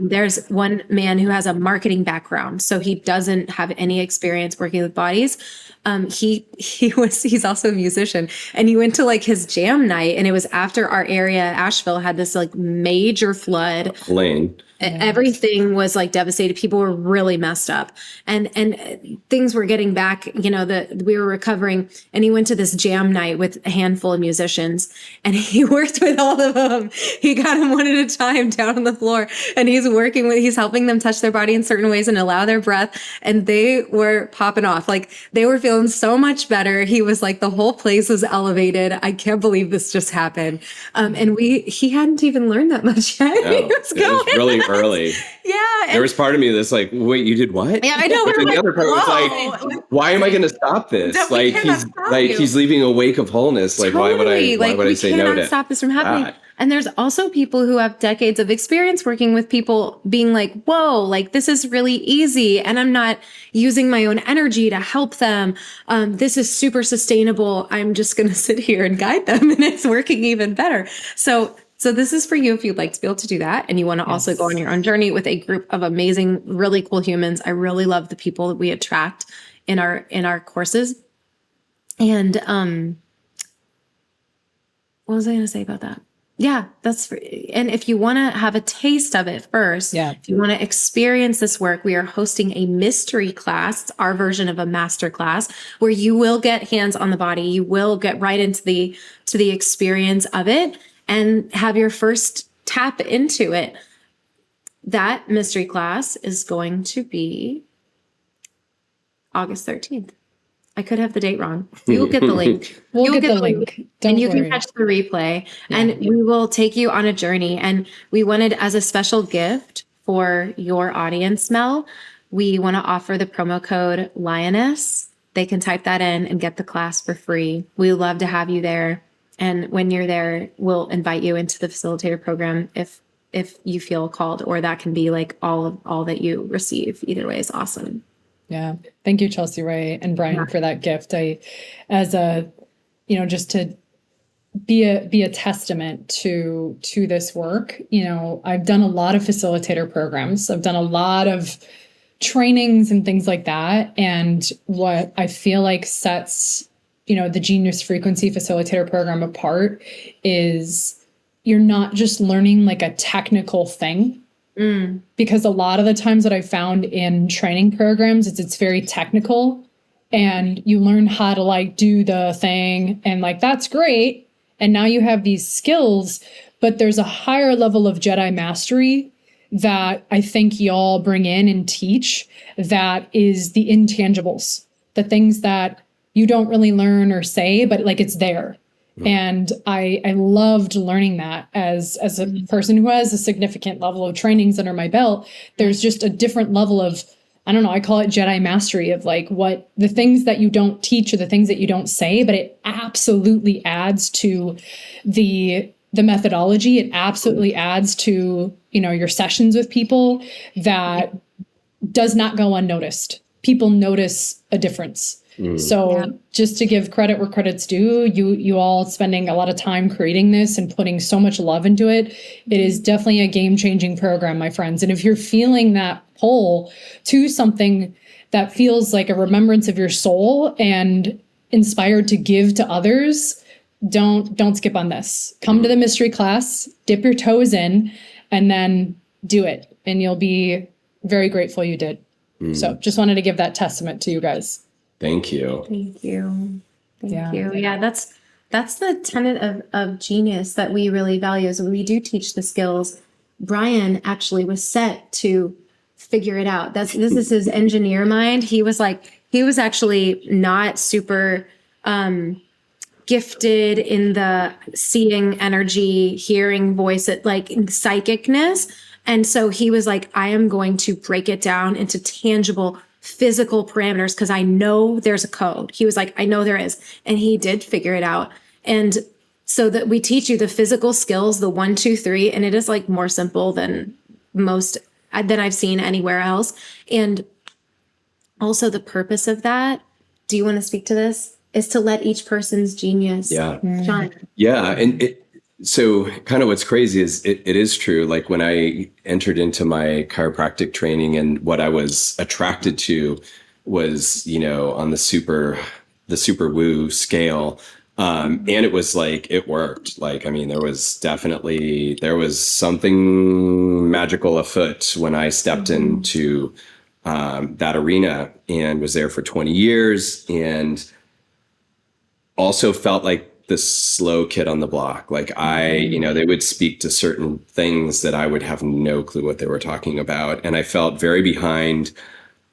[SPEAKER 4] There's one man who has a marketing background, so he doesn't have any experience working with bodies. He's also a musician, and he went to like his jam night, and it was after our area, Asheville, had this like major flood. Everything was like devastated. People were really messed up, and things were getting back. We were recovering, and he went to this jam night with a handful of musicians, and he worked with all of them. He got them one at a time down on the floor, and he's helping them touch their body in certain ways and allow their breath. And they were popping off. Like, they were feeling so much better. He was like, the whole place was elevated. I can't believe this just happened. And he hadn't even learned that much yet.
[SPEAKER 3] No, it was really early. There was part of me that's like, wait, you did what?
[SPEAKER 4] Yeah, I know.
[SPEAKER 3] And the other part was like, why am I going to stop this? He's leaving a wake of wholeness. Like,
[SPEAKER 4] totally.
[SPEAKER 3] why would I say no to?
[SPEAKER 4] We cannot stop this from happening. God. And there's also people who have decades of experience working with people being like, whoa, like, this is really easy, and I'm not using my own energy to help them. This is super sustainable. I'm just going to sit here and guide them, and it's working even better. So this is for you if you'd like to be able to do that, and you want to also go on your own journey with a group of amazing, really cool humans. I really love the people that we attract in our courses. And what was I going to say about that? Yeah, and if you want to have a taste of it first, if you want to experience this work, we are hosting a mystery class. It's our version of a master class where you will get hands on the body. You will get right into the experience of it and have your first tap into it. That mystery class is going to be August 13th. I could have the date wrong. You'll get the link.
[SPEAKER 2] We'll get the link.
[SPEAKER 4] And you can catch the replay. And we will take you on a journey. And we wanted, as a special gift for your audience, Mel, we want to offer the promo code Lioness. They can type that in and get the class for free. We love to have you there. And when you're there, we'll invite you into the facilitator program if you feel called, or that can be like all that you receive. Either way is awesome.
[SPEAKER 2] Yeah. Thank you, Chelsea, Rae, and Brian for that gift. Just to be a testament to this work. I've done a lot of facilitator programs. I've done a lot of trainings and things like that. And what I feel like sets, the Genius Frequency Facilitator program apart is you're not just learning like a technical thing. Because a lot of the times that I've found in training programs, it's very technical, and you learn how to like do the thing, and like that's great. And now you have these skills, but there's a higher level of Jedi mastery that I think y'all bring in and teach. That is the intangibles, the things that you don't really learn or say, but like it's there. And I loved learning that as a person who has a significant level of trainings under my belt. There's just a different level of, I don't know, I call it Jedi mastery of like what the things that you don't teach or the things that you don't say, but it absolutely adds to the methodology. It absolutely adds to, your sessions with people that does not go unnoticed. People notice a difference. So just to give credit where credit's due, you all spending a lot of time creating this and putting so much love into it. It is definitely a game-changing program, my friends. And if you're feeling that pull to something that feels like a remembrance of your soul and inspired to give to others, don't skip on this. Come to the mystery class, dip your toes in, and then do it. And you'll be very grateful you did. So just wanted to give that testament to you guys.
[SPEAKER 3] Thank you.
[SPEAKER 4] Thank you. Thank you. Yeah, that's the tenet of genius that we really value. Is we do teach the skills. Brian actually was set to figure it out. This is his engineer mind. He was actually not super gifted in the seeing energy, hearing voice, like psychicness. And so he was like, I am going to break it down into tangible physical parameters because I know there's a code. He was like, I know there is. And he did figure it out. And so that we teach you the physical skills, the 1, 2, 3, and it is like more simple than I've seen anywhere else. And also the purpose of that, do you want to speak to this? Is to let each person's genius shine.
[SPEAKER 3] Yeah. And so kind of what's crazy is it is true. Like when I entered into my chiropractic training, and what I was attracted to was, on the super woo scale. And it was like, it worked. Like, I mean, there was something magical afoot when I stepped into that arena and was there for 20 years and also felt like the slow kid on the block. Like they would speak to certain things that I would have no clue what they were talking about. And I felt very behind.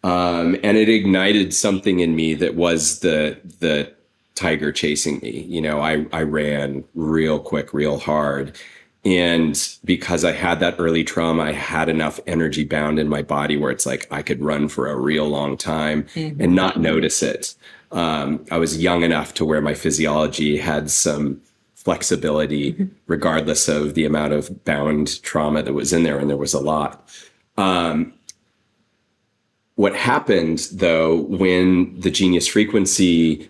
[SPEAKER 3] And it ignited something in me that was the tiger chasing me. I ran real quick, real hard. And because I had that early trauma, I had enough energy bound in my body where it's like I could run for a real long time and not notice it. I was young enough to where my physiology had some flexibility, regardless of the amount of bound trauma that was in there, and there was a lot. What happened, though, when the Genius Frequency,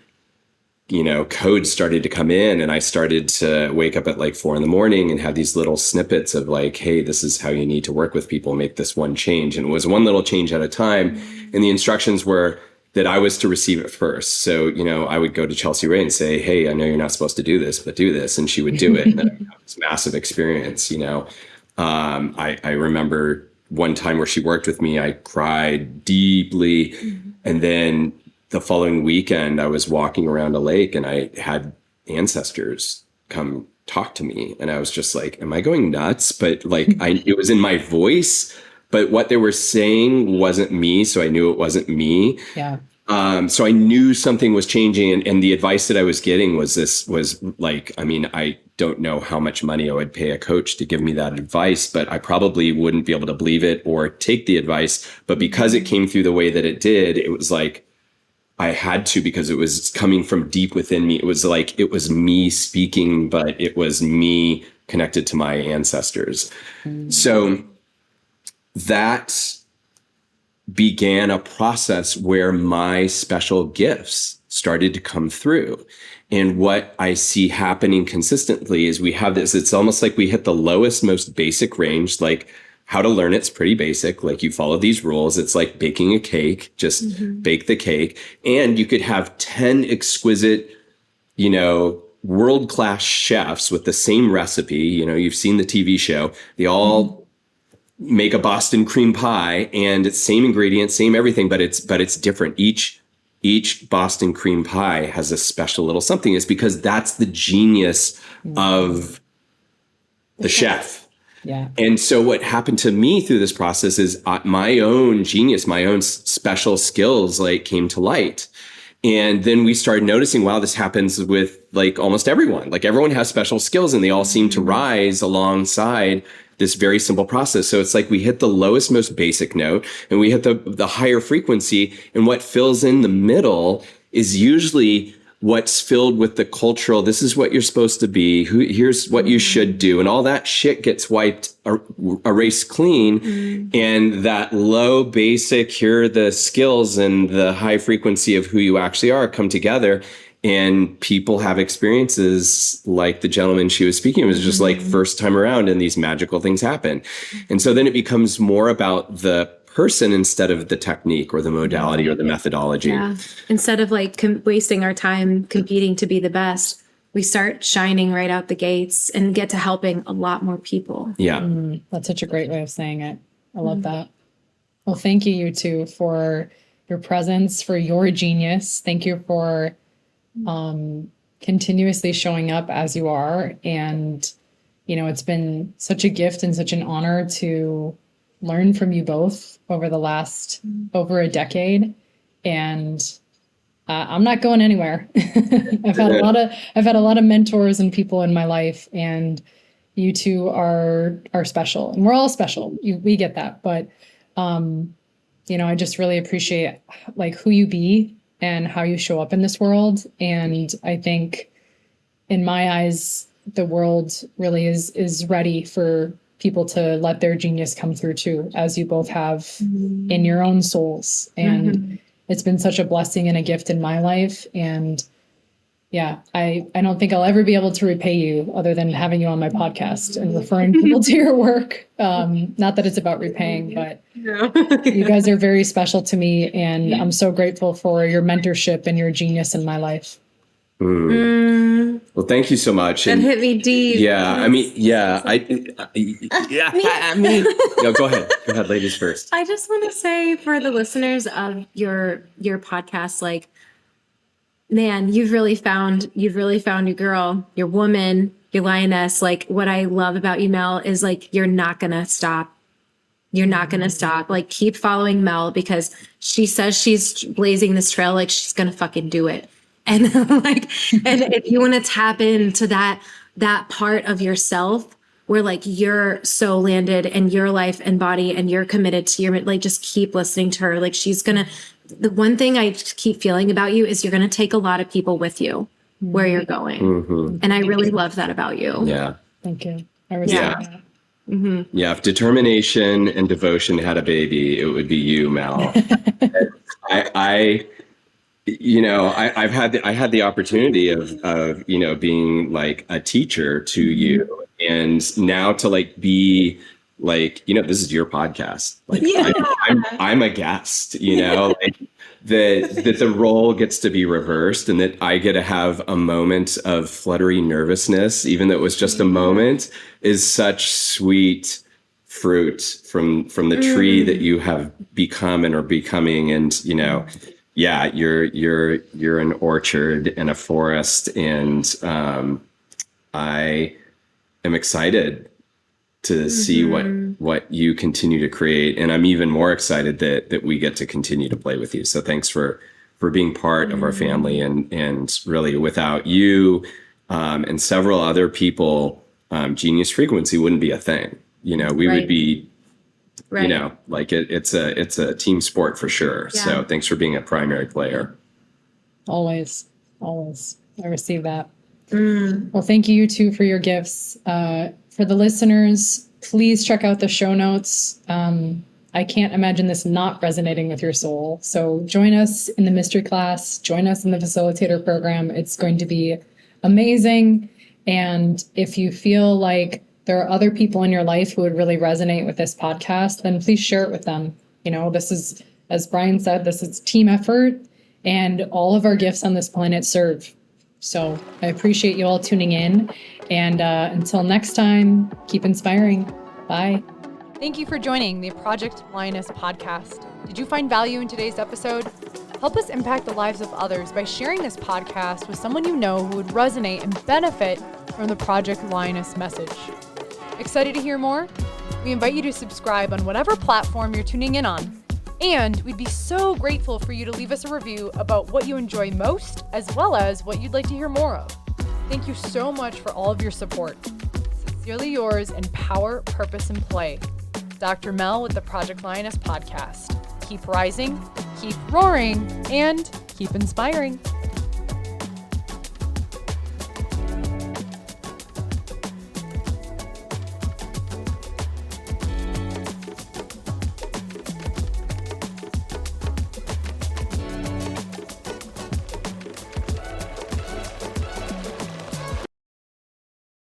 [SPEAKER 3] code started to come in, and I started to wake up at like 4 a.m. and have these little snippets of like, hey, this is how you need to work with people, make this one change. And it was one little change at a time. And the instructions were, that I was to receive it first. So, I would go to Chelsea Ray and say, hey, I know you're not supposed to do this, but do this. And she would do it. And then I would have this massive experience, I remember one time where she worked with me, I cried deeply. And then the following weekend, I was walking around a lake and I had ancestors come talk to me. And I was just like, am I going nuts? But like, it was in my voice, but what they were saying wasn't me. So I knew it wasn't me.
[SPEAKER 2] Yeah.
[SPEAKER 3] So I knew something was changing. And the advice that I was getting was like, I don't know how much money I would pay a coach to give me that advice, but I probably wouldn't be able to believe it or take the advice. But because it came through the way that it did, it was like, I had to, because it was coming from deep within me. It was like, it was me speaking, but it was me connected to my ancestors. So that began a process where my special gifts started to come through. And what I see happening consistently is we have this, it's almost like we hit the lowest, most basic range, like how to learn it's pretty basic. Like you follow these rules. It's like baking a cake, just bake the cake. And you could have 10 exquisite, world-class chefs with the same recipe. You've seen the TV show. They all make a Boston cream pie and it's same ingredients, same everything, but it's different. Each Boston cream pie has a special little something. It's because that's the genius of the chef.
[SPEAKER 2] Yeah.
[SPEAKER 3] And so what happened to me through this process is my own genius, my own special skills like came to light. And then we started noticing, wow, this happens with like almost everyone. Like everyone has special skills and they all seem to rise alongside this very simple process. So it's like we hit the lowest, most basic note and we hit the higher frequency. And what fills in the middle is usually what's filled with the cultural, this is what you're supposed to be, here's what you should do. And all that shit gets wiped, erased clean. And that low basic, here are the skills and the high frequency of who you actually are come together. And people have experiences like the gentleman she was speaking. It was just like first time around and these magical things happen. And so then it becomes more about the person instead of the technique or the modality or the methodology.
[SPEAKER 4] Yeah. Instead of like wasting our time competing to be the best, we start shining right out the gates and get to helping a lot more people.
[SPEAKER 3] Yeah.
[SPEAKER 2] That's such a great way of saying it. I love that. Well, thank you, you two, for your presence, for your genius. Thank you for continuously showing up as you are. And, it's been such a gift and such an honor to learn from you both over the last over a decade. And I'm not going anywhere. I've had a lot of mentors and people in my life, and you two are special, and we're all special. We get that. But, I just really appreciate like who you be and how you show up in this world. And I think in my eyes, the world really is ready for people to let their genius come through too, as you both have in your own souls. And it's been such a blessing and a gift in my life. And yeah, I don't think I'll ever be able to repay you other than having you on my podcast and referring people to your work. Not that it's about repaying, but you guys are very special to me. And I'm so grateful for your mentorship and your genius in my life.
[SPEAKER 3] Well, thank you so much.
[SPEAKER 4] That hit me deep.
[SPEAKER 3] Yeah. No, go ahead. Go ahead, ladies first.
[SPEAKER 4] I just want to say for the listeners of your podcast, like, man, you've really found your girl, your woman, your lioness. Like what I love about you, Mel, is like, you're not going to stop. You're not going to stop. Like keep following Mel because she says she's blazing this trail. Like she's going to fucking do it. And and if you want to tap into that part of yourself where like you're so landed in your life and body and you're committed to your, like, just keep listening to her. Like the one thing I keep feeling about you is you're going to take a lot of people with you where you're going. And I really love that about you.
[SPEAKER 3] Yeah.
[SPEAKER 2] Thank you. I respect that.
[SPEAKER 3] Yeah. If determination and devotion had a baby, it would be you, Mel. I had the opportunity of being like a teacher to you, and now to like be like, this is your podcast. Like, I'm a guest, like that the role gets to be reversed, and that I get to have a moment of fluttery nervousness, even though it was just a moment, is such sweet fruit from the tree that you have become and are becoming. And, yeah, you're an orchard and a forest. And I am excited to see what you continue to create. And I'm even more excited that we get to continue to play with you. So thanks for being part of our family. And really, without you and several other people, Genius Frequency wouldn't be a thing. We would be, like it's a team sport for sure. Yeah. So thanks for being a primary player.
[SPEAKER 2] Always. I receive that. Well, thank you too for your gifts. For the listeners, please check out the show notes. I can't imagine this not resonating with your soul. So join us in the mystery class, join us in the facilitator program. It's going to be amazing. And if you feel like there are other people in your life who would really resonate with this podcast, then please share it with them. This is, as Brian said, this is team effort, and all of our gifts on this planet serve. So I appreciate you all tuning in. And until next time, keep inspiring. Bye.
[SPEAKER 1] Thank you for joining the Project Lioness podcast. Did you find value in today's episode? Help us impact the lives of others by sharing this podcast with someone you know who would resonate and benefit from the Project Lioness message. Excited to hear more? We invite you to subscribe on whatever platform you're tuning in on. And we'd be so grateful for you to leave us a review about what you enjoy most, as well as what you'd like to hear more of. Thank you so much for all of your support. Sincerely yours in power, purpose, and play. Dr. Mel with the Project Lioness podcast. Keep rising, keep roaring, and keep inspiring.